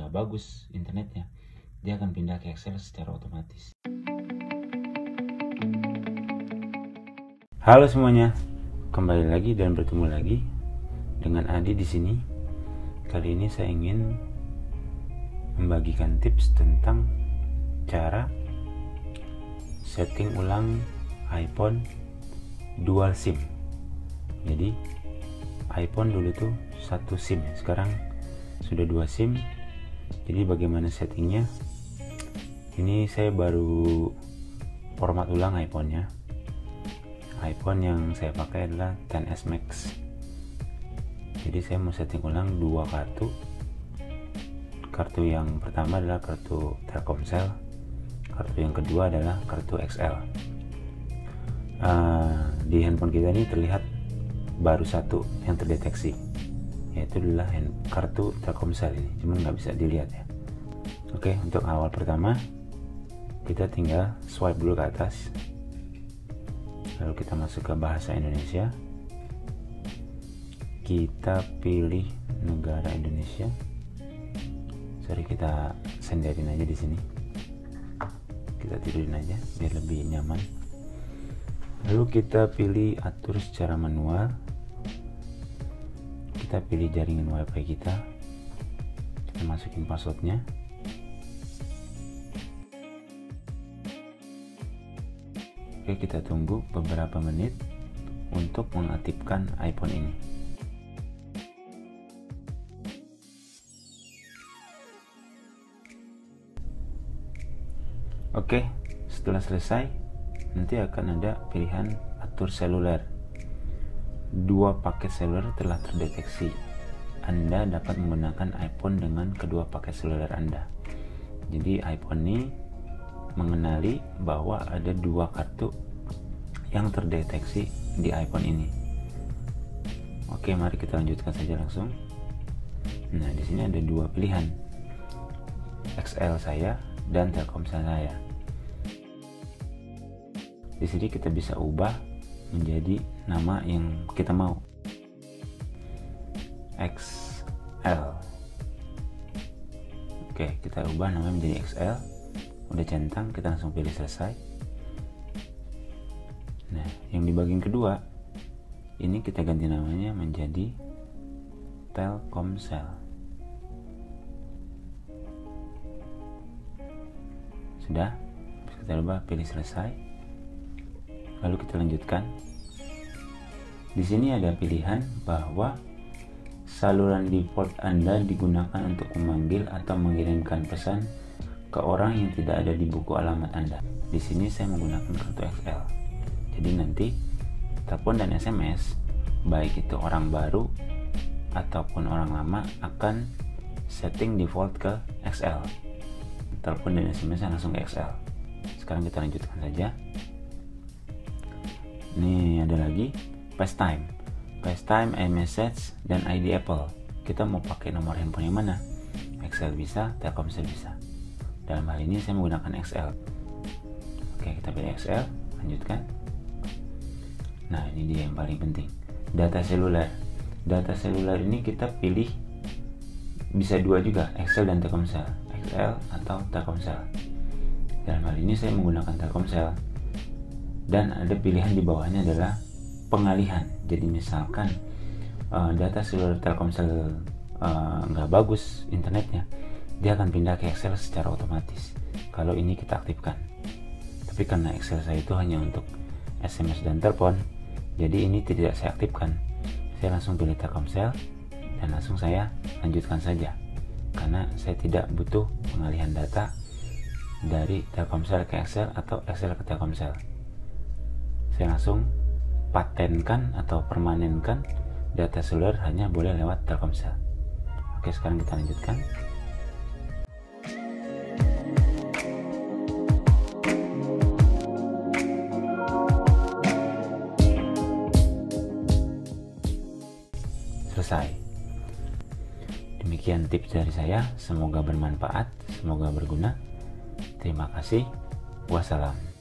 nggak bagus internetnya, dia akan pindah ke Excel secara otomatis. Halo semuanya, kembali lagi dan bertemu lagi dengan Adi di sini. Kali ini saya ingin membagikan tips tentang cara setting ulang iPhone dual SIM. Jadi iPhone dulu tuh satu SIM, sekarang sudah 2 SIM. Jadi bagaimana settingnya? Ini saya baru format ulang iPhone-nya. iPhone yang saya pakai adalah XS Max. Jadi saya mau setting ulang 2 kartu. Kartu yang pertama adalah kartu Telkomsel, kartu yang kedua adalah kartu XL. Di handphone kita ini terlihat baru satu yang terdeteksi, yaitu adalah kartu Telkomsel ini, cuman nggak bisa dilihat ya. Oke, untuk awal pertama kita tinggal swipe dulu ke atas, lalu kita masuk ke bahasa Indonesia, kita pilih negara Indonesia. Kita senderin aja di sini, kita tidurin aja biar lebih nyaman. Lalu kita pilih atur secara manual, kita pilih jaringan wifi kita masukin passwordnya. Oke, kita tunggu beberapa menit untuk mengaktifkan iPhone ini. Oke, setelah selesai nanti akan ada pilihan atur seluler. 2 paket seluler telah terdeteksi. Anda dapat menggunakan iPhone dengan kedua paket seluler Anda. Jadi iPhone ini mengenali bahwa ada 2 kartu yang terdeteksi di iPhone ini. Oke, mari kita lanjutkan saja langsung. Nah, di sini ada 2 pilihan, XL saya dan Telkomsel saya. Di sini kita bisa ubah menjadi nama yang kita mau, XL. Oke, kita ubah namanya menjadi XL. Udah centang, kita langsung pilih selesai. Nah, yang di bagian kedua ini kita ganti namanya menjadi Telkomsel. Sudah, kita ubah, pilih selesai. Lalu kita lanjutkan. Di sini ada pilihan bahwa saluran default Anda digunakan untuk memanggil atau mengirimkan pesan ke orang yang tidak ada di buku alamat Anda. Di sini saya menggunakan kartu XL. Jadi nanti telepon dan SMS, baik itu orang baru ataupun orang lama, akan setting default ke XL. Telepon dan SMS langsung ke XL. Sekarang kita lanjutkan saja. Ini ada lagi FaceTime, iMessage, dan ID Apple. Kita mau pakai nomor handphone yang mana? XL bisa, Telkomsel bisa. Dalam hal ini saya menggunakan XL. Oke, kita pilih XL, lanjutkan. Nah, ini dia yang paling penting, data seluler. Data seluler ini kita pilih bisa 2 juga, XL dan Telkomsel, XL atau Telkomsel. Dalam hal ini saya menggunakan Telkomsel. Dan ada pilihan di bawahnya adalah pengalihan. Jadi misalkan data seluler Telkomsel nggak bagus internetnya, dia akan pindah ke Excel secara otomatis kalau ini kita aktifkan. Tapi karena Excel saya itu hanya untuk SMS dan telepon, jadi ini tidak saya aktifkan. Saya langsung pilih Telkomsel dan langsung saya lanjutkan saja, karena saya tidak butuh pengalihan data dari Telkomsel ke Excel atau Excel ke Telkomsel. Saya langsung patenkan atau permanenkan data seluler hanya boleh lewat Telkomsel. Oke, sekarang kita lanjutkan. Selesai. Demikian tips dari saya, semoga bermanfaat, semoga berguna. Terima kasih. Wassalam.